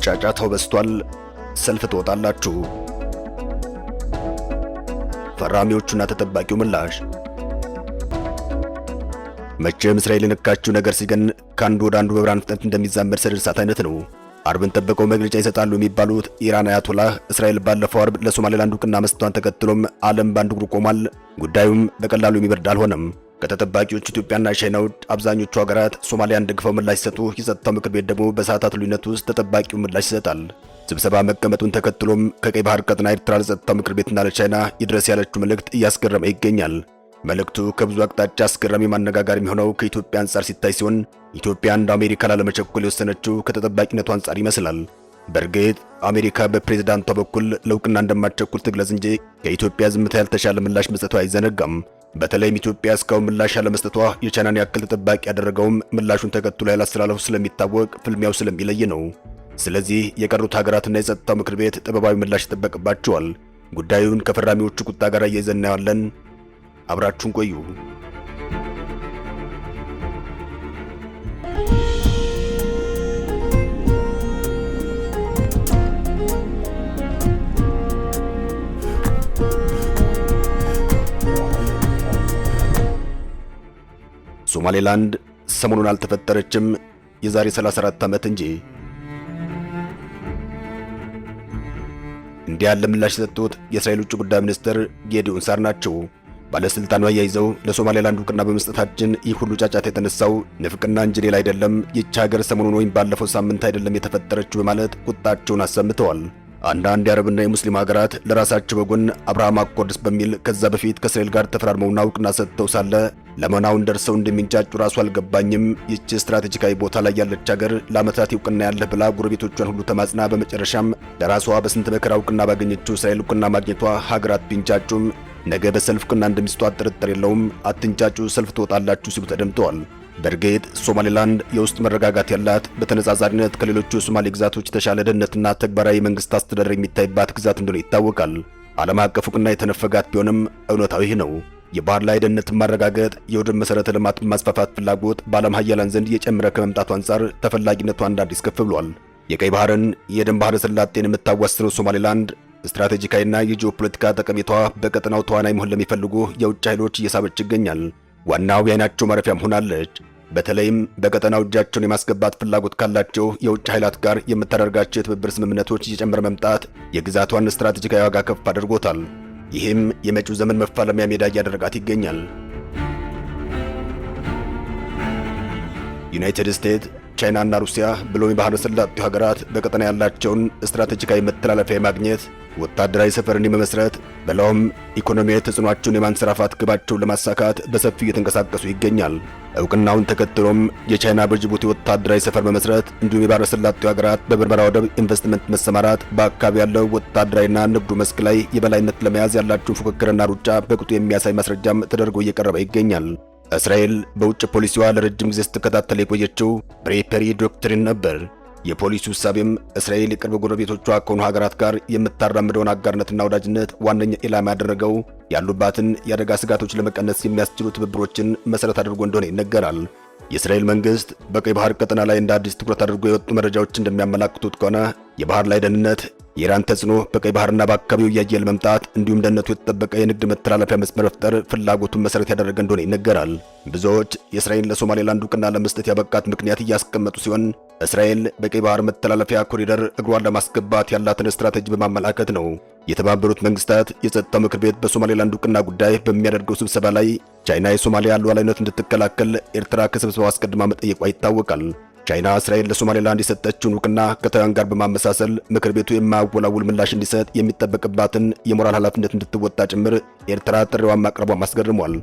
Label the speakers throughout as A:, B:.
A: ጫጫታው በዝቷል። ሰልፍ ትወጣላችሁ። ፈራሚዎቹና ተጠባቂው ምላሽ። መቼም እስራኤል የነካችው ነገር ሲገን ከአንዱ ወደ አንዱ በብርሃን ፍጥነት እንደሚዛመድ ሰደድ እሳት አይነት ነው። አርብን ጠብቀው መግለጫ ይሰጣሉ የሚባሉት ኢራን አያቶላህ እስራኤል ባለፈው አርብ ለሶማሌላንድ ዕውቅና መስጠቷን ተከትሎም ዓለም በአንድ እግሩ ቆሟል። ጉዳዩም በቀላሉ የሚበርድ አልሆነም። ከተጠባቂዎች ኢትዮጵያና ቻይና ውጭ አብዛኞቹ ሀገራት ሶማሊያን ደግፈው ምላሽ ሲሰጡ፣ የጸጥታው ምክር ቤት ደግሞ በሰዓታት ልዩነት ውስጥ ተጠባቂው ምላሽ ይሰጣል። ስብሰባ መቀመጡን ተከትሎም ከቀይ ባህር ቀጠና ኤርትራ ለጸጥታው ምክር ቤትና ለቻይና ይድረስ ያለችው መልእክት እያስገረመ ይገኛል። መልእክቱ ከብዙ አቅጣጫ አስገራሚ ማነጋገር የሚሆነው ከኢትዮጵያ አንጻር ሲታይ ሲሆን ኢትዮጵያ እንደ አሜሪካ ላለመቸኮል የወሰነችው ከተጠባቂነቱ አንጻር ይመስላል። በእርግጥ አሜሪካ በፕሬዝዳንቷ በኩል ለእውቅና እንደማትቸኩል ትግለጽ እንጂ ከኢትዮጵያ ዝምታ ያልተሻለ ምላሽ መስጠቷ አይዘነጋም። በተለይም ኢትዮጵያ እስካሁን ምላሽ ያለመስጠቷ የቻይናን ያክል ተጠባቂ ያደረገውም ምላሹን ተከትሎ ያላስተላለፉ ስለሚታወቅ ፍልሚያው ስለሚለይ ነው። ስለዚህ የቀሩት ሀገራትና የጸጥታው ምክር ቤት ጥበባዊ ምላሽ ይጠበቅባቸዋል። ጉዳዩን ከፈራሚዎቹ ቁጣ ጋር እያይዘን እናየዋለን። አብራችሁን ቆዩ። ሶማሌላንድ ሰሞኑን አልተፈጠረችም፣ የዛሬ 34 ዓመት እንጂ። እንዲህ ያለ ምላሽ የሰጡት የእስራኤል ውጭ ጉዳይ ሚኒስትር ጌዲዮን ሳር ናቸው። ባለስልጣኑ አያይዘው ለሶማሌላንድ ዕውቅና በመስጠታችን ይህ ሁሉ ጫጫታ የተነሳው ንፍቅና እንጂ ሌላ አይደለም፣ ይህች ሀገር ሰሞኑን ወይም ባለፈው ሳምንት አይደለም የተፈጠረችው በማለት ቁጣቸውን አሰምተዋል። አንዳንድ የአረብና የሙስሊም ሀገራት ለራሳቸው በጎን አብርሃም አኮርድስ በሚል ከዛ በፊት ከእስራኤል ጋር ተፈራርመውና ዕውቅና ሰጥተው ሳለ ለመናውን ደርሰው እንደሚንጫጩ ራሱ አልገባኝም። ይህች ስትራቴጂካዊ ቦታ ላይ ያለች ሀገር ለዓመታት ዕውቅና ያለህ ብላ ጎረቤቶቿን ሁሉ ተማጽና በመጨረሻም ለራሷ በስንት መከራ ዕውቅና ባገኘችው እስራኤል ዕውቅና ማግኘቷ ሀገራት ቢንጫጩም ነገ በሰልፍ ዕውቅና እንደሚሰጧት ጥርጥር የለውም። አትንጫጩ፣ ሰልፍ ትወጣላችሁ ሲሉ ተደምጠዋል። በእርግጥ ሶማሌላንድ የውስጥ መረጋጋት ያላት በተነጻጻሪነት ከሌሎቹ የሶማሌ ግዛቶች የተሻለ ደህንነትና ተግባራዊ መንግስት አስተዳደር የሚታይባት ግዛት እንደሆነ ይታወቃል። ዓለም አቀፍ ዕውቅና የተነፈጋት ቢሆንም እውነታው ይህ ነው። የባህር ላይ ደህንነትን ማረጋገጥ፣ የወደብ መሠረተ ልማት ማስፋፋት ፍላጎት በዓለም ሀያላን ዘንድ እየጨመረ ከመምጣቱ አንጻር ተፈላጊነቷ አንድ አዲስ ከፍ ብሏል። የቀይ ባህርን የኤደን ባህረ ሰላጤን የምታዋስነው ሶማሌላንድ ስትራቴጂካዊና የጂኦፖለቲካ ጠቀሜታዋ በቀጠናው ተዋናይ መሆን ለሚፈልጉ የውጭ ኃይሎች እየሳበች ይገኛል። ዋናው የዓይናቸው ማረፊያም ሆናለች። በተለይም በቀጠናው እጃቸውን የማስገባት ፍላጎት ካላቸው የውጭ ኃይላት ጋር የምታደርጋቸው የትብብር ስምምነቶች እየጨመረ መምጣት የግዛቷን ስትራቴጂካዊ ዋጋ ከፍ አድርጎታል። ይህም የመጪው ዘመን መፋለሚያ ሜዳ እያደረጋት ይገኛል። ዩናይትድ ስቴትስ፣ ቻይናና ሩሲያ ብሎም የባህረ ሰላጤው ሀገራት በቀጠና ያላቸውን ስትራቴጂካዊ መተላለፊያ የማግኘት ወታደራዊ ሰፈርን የመመስረት በለውም ኢኮኖሚያዊ ተጽዕኖአቸውን የማንሰራፋት ግባቸውን ለማሳካት በሰፊው እየተንቀሳቀሱ ይገኛል። ዕውቅናውን ተከትሎም የቻይና በጅቡቲ ወታደራዊ ሰፈር መመስረት እንዲሁም የባህረ ሰላጤው ሀገራት በበርበራ ወደብ ኢንቨስትመንት መሰማራት በአካባቢ ያለው ወታደራዊና ንግዱ መስክ ላይ የበላይነት ለመያዝ ያላቸውን ፉክክርና ሩጫ በቅጡ የሚያሳይ ማስረጃም ተደርጎ እየቀረበ ይገኛል። እስራኤል በውጭ ፖሊሲዋ ለረጅም ጊዜ ስትከታተል የቆየችው ፕሬፔሪ ዶክትሪን ነበር። የፖሊሲው እሳቤም እስራኤል የቅርብ ጎረቤቶቿ ከሆኑ ሀገራት ጋር የምታራምደውን አጋርነትና ወዳጅነት ዋነኛ ኢላማ ያደረገው ያሉባትን የአደጋ ስጋቶች ለመቀነስ የሚያስችሉ ትብብሮችን መሰረት አድርጎ እንደሆነ ይነገራል። የእስራኤል መንግስት በቀይ ባህር ቀጠና ላይ እንደ አዲስ ትኩረት አድርጎ የወጡ መረጃዎች እንደሚያመላክቱት ከሆነ የባህር ላይ ደህንነት፣ የኢራን ተጽዕኖ በቀይ ባህርና በአካባቢው እያየለ መምጣት እንዲሁም ደህንነቱ የተጠበቀ የንግድ መተላለፊያ መስመር መፍጠር ፍላጎቱን መሰረት ያደረገ እንደሆነ ይነገራል። ብዙዎች የእስራኤል ለሶማሌላንድ ዕውቅና ለመስጠት ያበቃት ምክንያት እያስቀመጡ ሲሆን እስራኤል በቀይ ባህር መተላለፊያ ኮሪደር እግሯን ለማስገባት ያላትን ስትራቴጂ በማመላከት ነው። የተባበሩት መንግስታት የጸጥታው ምክር ቤት በሶማሌላንድ ዕውቅና ጉዳይ በሚያደርገው ስብሰባ ላይ ቻይና የሶማሊያ ሉዓላዊነት እንድትከላከል ኤርትራ ከስብሰባው አስቀድማ መጠየቋ ይታወቃል። ቻይና እስራኤል ለሶማሌላንድ የሰጠችውን ዕውቅና ከታይዋን ጋር በማመሳሰል ምክር ቤቱ የማያወላውል ምላሽ እንዲሰጥ የሚጠበቅባትን የሞራል ኃላፊነት እንድትወጣ ጭምር ኤርትራ ጥሪዋን ማቅረቧን አስገርሟል።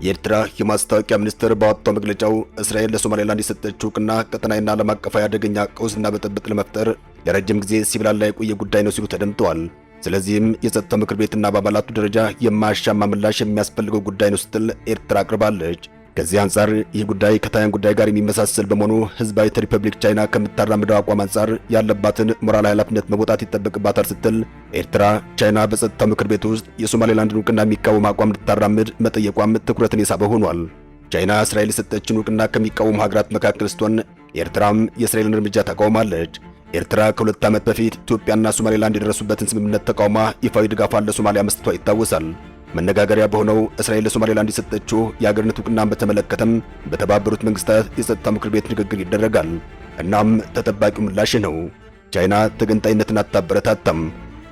A: የኤርትራ የማስታወቂያ ሚኒስትር ባወጣው መግለጫው እስራኤል ለሶማሌላንድ የሰጠችው ዕውቅና ቀጠናዊና ዓለም አቀፋዊ አደገኛ ቀውስና ብጥብጥ ለመፍጠር ለረጅም ጊዜ ሲብላላ የቆየ ጉዳይ ነው ሲሉ ተደምጠዋል። ስለዚህም የጸጥታው ምክር ቤትና በአባላቱ ደረጃ የማያሻማ ምላሽ የሚያስፈልገው ጉዳይ ነው ስትል ኤርትራ አቅርባለች። ከዚህ አንጻር ይህ ጉዳይ ከታይዋን ጉዳይ ጋር የሚመሳሰል በመሆኑ ህዝባዊት ሪፐብሊክ ቻይና ከምታራምደው አቋም አንጻር ያለባትን ሞራላዊ ኃላፊነት መወጣት ይጠበቅባታል ስትል ኤርትራ ቻይና በጸጥታው ምክር ቤት ውስጥ የሶማሌላንድን ዕውቅና የሚቃወም አቋም እንድታራምድ መጠየቋም ትኩረትን የሳበ ሆኗል። ቻይና እስራኤል የሰጠችን ዕውቅና ከሚቃወሙ ሀገራት መካከል ስትሆን ኤርትራም የእስራኤልን እርምጃ ተቃውማለች። ኤርትራ ከ2 ዓመት በፊት ኢትዮጵያና ሶማሌላንድ የደረሱበትን ስምምነት ተቃውማ ይፋዊ ድጋፏን ለሶማሊያ መስጠቷ ይታወሳል። መነጋገሪያ በሆነው እስራኤል ለሶማሌላንድ የሰጠችው የአገርነት ዕውቅናን በተመለከተም በተባበሩት መንግስታት የጸጥታ ምክር ቤት ንግግር ይደረጋል። እናም ተጠባቂው ምላሽ ነው። ቻይና ተገንጣይነትን አታበረታታም።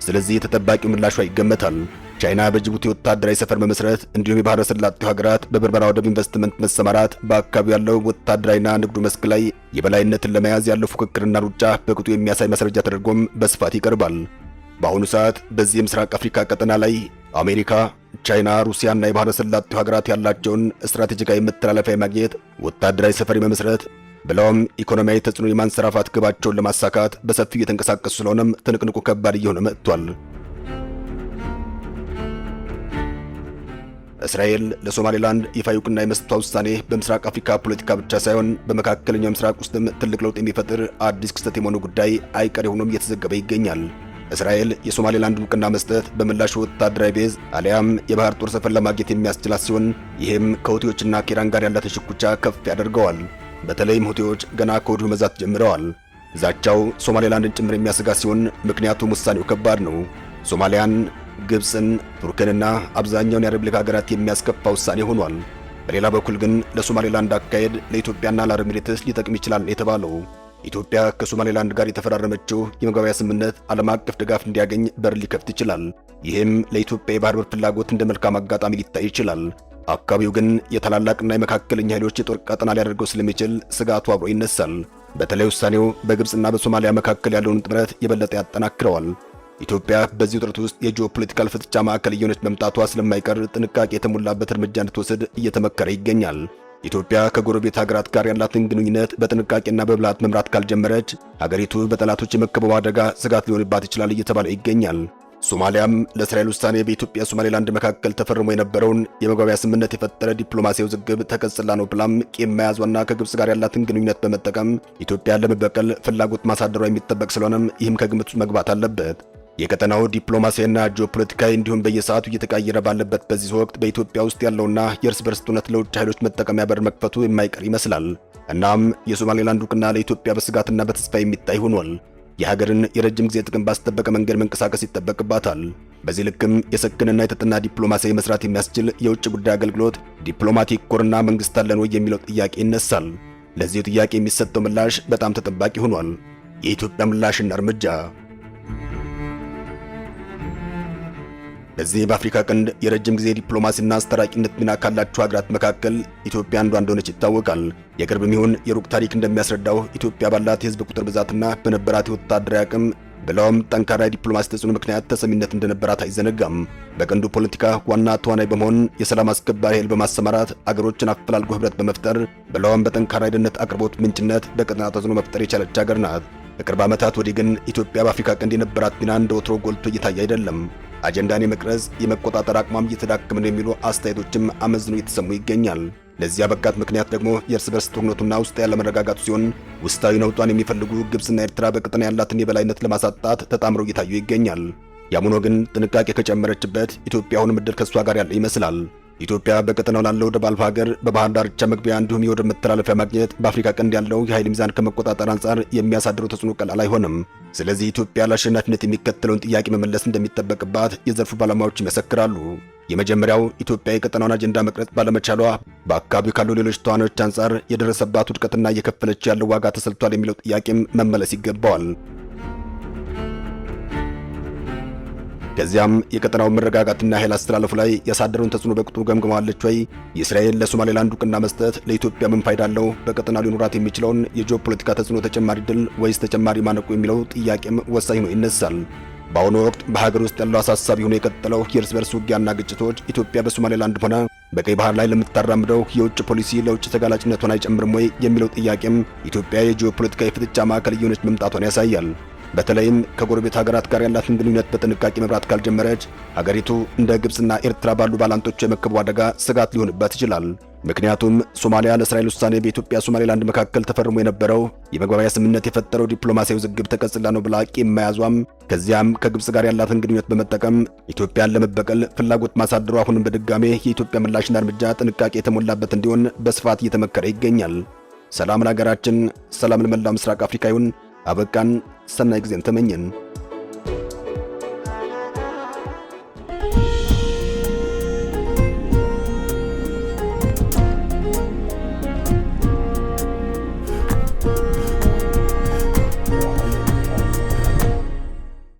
A: ስለዚህ ተጠባቂው ምላሿ ይገመታል። ቻይና በጅቡቲ ወታደራዊ ሰፈር መመስረት እንዲሁም የባህረ ሰላጤው ሀገራት በበርበራ ወደብ ኢንቨስትመንት መሰማራት በአካባቢው ያለው ወታደራዊና ንግዱ መስክ ላይ የበላይነትን ለመያዝ ያለው ፉክክርና ሩጫ በቅጡ የሚያሳይ ማስረጃ ተደርጎም በስፋት ይቀርባል። በአሁኑ ሰዓት በዚህ የምስራቅ አፍሪካ ቀጠና ላይ አሜሪካ፣ ቻይና፣ ሩሲያና የባህረ ሰላጤው ሀገራት ያላቸውን ስትራቴጂካዊ መተላለፊያ ማግኘት፣ ወታደራዊ ሰፈር መመስረት ብለውም ኢኮኖሚያዊ ተጽዕኖ የማንሰራፋት ግባቸውን ለማሳካት በሰፊው እየተንቀሳቀሱ ስለሆነም ትንቅንቁ ከባድ እየሆነ መጥቷል። እስራኤል ለሶማሌላንድ ይፋዊ ዕውቅና የመስጠቷ ውሳኔ በምስራቅ አፍሪካ ፖለቲካ ብቻ ሳይሆን በመካከለኛው ምስራቅ ውስጥም ትልቅ ለውጥ የሚፈጥር አዲስ ክስተት የመሆኑ ጉዳይ አይቀሬ ሆኖም እየተዘገበ ይገኛል። እስራኤል የሶማሌላንድ ዕውቅና መስጠት በምላሹ ወታደራዊ ቤዝ አሊያም የባህር ጦር ሰፈር ለማግኘት የሚያስችላት ሲሆን ይህም ከሁቲዎችና ከኢራን ጋር ያላትን ሽኩቻ ከፍ ያደርገዋል። በተለይም ሁቲዎች ገና ከወዲሁ መዛት ጀምረዋል። ዛቻው ሶማሌላንድን ጭምር የሚያሰጋ ሲሆን ምክንያቱም ውሳኔው ከባድ ነው። ሶማሊያን፣ ግብፅን፣ ቱርክንና አብዛኛውን የአረብ ሊግ ሀገራት የሚያስከፋ ውሳኔ ሆኗል። በሌላ በኩል ግን ለሶማሌላንድ አካሄድ ለኢትዮጵያና ለአረብ ኤሚሬትስ ሊጠቅም ይችላል የተባለው ኢትዮጵያ ከሶማሌላንድ ጋር የተፈራረመችው የመግባቢያ ስምምነት ዓለም አቀፍ ድጋፍ እንዲያገኝ በር ሊከፍት ይችላል። ይህም ለኢትዮጵያ የባህር በር ፍላጎት እንደ መልካም አጋጣሚ ሊታይ ይችላል። አካባቢው ግን የታላላቅና የመካከለኛ ኃይሎች የጦር ቀጠና ሊያደርገው ስለሚችል ስጋቱ አብሮ ይነሳል። በተለይ ውሳኔው በግብፅና በሶማሊያ መካከል ያለውን ጥምረት የበለጠ ያጠናክረዋል። ኢትዮጵያ በዚህ ውጥረት ውስጥ የጂኦፖለቲካል ፍጥጫ ማዕከል እየሆነች መምጣቷ ስለማይቀር ጥንቃቄ የተሞላበት እርምጃ እንድትወስድ እየተመከረ ይገኛል። ኢትዮጵያ ከጎረቤት ሀገራት ጋር ያላትን ግንኙነት በጥንቃቄና በብልሃት መምራት ካልጀመረች ሀገሪቱ በጠላቶች የመከበብ አደጋ ስጋት ሊሆንባት ይችላል እየተባለ ይገኛል። ሶማሊያም ለእስራኤል ውሳኔ በኢትዮጵያ ሶማሌላንድ መካከል ተፈርሞ የነበረውን የመግባቢያ ስምምነት የፈጠረ ዲፕሎማሲያዊ ውዝግብ ተቀጽላ ነው ብላም ቂም መያዟና ከግብፅ ጋር ያላትን ግንኙነት በመጠቀም ኢትዮጵያን ለመበቀል ፍላጎት ማሳደሯ የሚጠበቅ ስለሆነም ይህም ከግምት ውስጥ መግባት አለበት። የቀጠናው ዲፕሎማሲያዊና ጂኦፖለቲካዊ እንዲሁም በየሰዓቱ እየተቀያየረ ባለበት በዚህ ወቅት በኢትዮጵያ ውስጥ ያለውና የእርስ በርስ ጦርነት ለውጭ ኃይሎች መጠቀሚያ በር መክፈቱ የማይቀር ይመስላል። እናም የሶማሌላንድ ዕውቅና ለኢትዮጵያ በስጋትና በተስፋ የሚታይ ሆኗል። የሀገርን የረጅም ጊዜ ጥቅም ባስጠበቀ መንገድ መንቀሳቀስ ይጠበቅባታል። በዚህ ልክም የሰከነና የተጠና ዲፕሎማሲያዊ መስራት የሚያስችል የውጭ ጉዳይ አገልግሎት ዲፕሎማቲክ ኮርና መንግስት አለን ወይ የሚለው ጥያቄ ይነሳል። ለዚህ ጥያቄ የሚሰጠው ምላሽ በጣም ተጠባቂ ሆኗል። የኢትዮጵያ ምላሽና እርምጃ በዚህ በአፍሪካ ቀንድ የረጅም ጊዜ ዲፕሎማሲና አስታራቂነት ሚና ካላቸው ሀገራት መካከል ኢትዮጵያ አንዷ እንደሆነች ይታወቃል። የቅርብ ይሁን የሩቅ ታሪክ እንደሚያስረዳው ኢትዮጵያ ባላት የህዝብ ቁጥር ብዛትና በነበራት ወታደራዊ አቅም ብለውም ጠንካራ ዲፕሎማሲ ተጽዕኖ ምክንያት ተሰሚነት እንደነበራት አይዘነጋም። በቀንዱ ፖለቲካ ዋና ተዋናይ በመሆን የሰላም አስከባሪ ኃይል በማሰማራት አገሮችን አፈላልጎ ህብረት በመፍጠር ብለውም በጠንካራ የደህንነት አቅርቦት ምንጭነት በቀጠና ተጽዕኖ መፍጠር የቻለች ሀገር ናት። ከቅርብ ዓመታት ወዲህ ግን ኢትዮጵያ በአፍሪካ ቀንድ የነበራት ሚና እንደ ወትሮ ጎልቶ እየታየ አይደለም። አጀንዳን የመቅረጽ የመቆጣጠር አቅሟም እየተዳከመ ነው የሚሉ አስተያየቶችም አመዝነው እየተሰሙ ይገኛል። ለዚህ ያበቃት ምክንያት ደግሞ የእርስ በርስ ጦርነቱና ውስጥ ያለ መረጋጋቱ ሲሆን ውስጣዊ ነውጧን የሚፈልጉ ግብፅና ኤርትራ በቀጠና ያላትን የበላይነት ለማሳጣት ተጣምረው እየታዩ ይገኛል። ያም ሆኖ ግን ጥንቃቄ ከጨመረችበት ኢትዮጵያ አሁንም ዕድል ከሷ ጋር ያለ ይመስላል። ኢትዮጵያ በቀጠናው ላለው ወደብ አልባ ሀገር በባህር ዳርቻ መግቢያ እንዲሁም የወደብ መተላለፊያ ማግኘት በአፍሪካ ቀንድ ያለው የኃይል ሚዛን ከመቆጣጠር አንጻር የሚያሳድረው ተጽዕኖ ቀላል አይሆንም። ስለዚህ ኢትዮጵያ ለአሸናፊነት የሚከተለውን ጥያቄ መመለስ እንደሚጠበቅባት የዘርፉ ባለሙያዎች ይመሰክራሉ። የመጀመሪያው ኢትዮጵያ የቀጠናውን አጀንዳ መቅረጽ ባለመቻሏ በአካባቢው ካሉ ሌሎች ተዋናዮች አንጻር የደረሰባት ውድቀትና እየከፈለች ያለው ዋጋ ተሰልቷል የሚለው ጥያቄም መመለስ ይገባዋል። ከዚያም የቀጠናው መረጋጋትና ኃይል አስተላለፉ ላይ ያሳደረውን ተጽዕኖ በቅጡ ገምግማለች ወይ? የእስራኤል ለሶማሌላንድ ዕውቅና መስጠት ለኢትዮጵያ ምን ፋይዳ አለው? በቀጠናው ሊኖራት የሚችለውን የጂኦፖለቲካ ተጽዕኖ ተጨማሪ ድል ወይስ ተጨማሪ ማነቆ የሚለው ጥያቄም ወሳኝ ነው ይነሳል። በአሁኑ ወቅት በሀገር ውስጥ ያለው አሳሳቢ ሆኖ የቀጠለው የእርስ በርስ ውጊያና ግጭቶች ኢትዮጵያ በሶማሌላንድ ሆነ በቀይ ባህር ላይ ለምታራምደው የውጭ ፖሊሲ ለውጭ ተጋላጭነቷን አይጨምርም ወይ የሚለው ጥያቄም ኢትዮጵያ የጂኦፖለቲካ የፍጥጫ ማዕከል እየሆነች መምጣቷን ያሳያል። በተለይም ከጎረቤት ሀገራት ጋር ያላትን ግንኙነት በጥንቃቄ መምራት ካልጀመረች ሀገሪቱ እንደ ግብፅና ኤርትራ ባሉ ባላንጦች የመከቡ አደጋ ስጋት ሊሆንባት ይችላል። ምክንያቱም ሶማሊያ ለእስራኤል ውሳኔ በኢትዮጵያ ሶማሌላንድ መካከል ተፈርሞ የነበረው የመግባቢያ ስምምነት የፈጠረው ዲፕሎማሲያዊ ውዝግብ ተቀጽላ ነው ብላ ቂም መያዟም ከዚያም ከግብፅ ጋር ያላትን ግንኙነት በመጠቀም ኢትዮጵያን ለመበቀል ፍላጎት ማሳደሩ አሁንም በድጋሜ የኢትዮጵያ ምላሽና እርምጃ ጥንቃቄ የተሞላበት እንዲሆን በስፋት እየተመከረ ይገኛል። ሰላም ለሀገራችን፣ ሰላም ለመላው ምስራቅ አፍሪካ ይሁን። አበቃን። ሰናይ ጊዜን ተመኘን።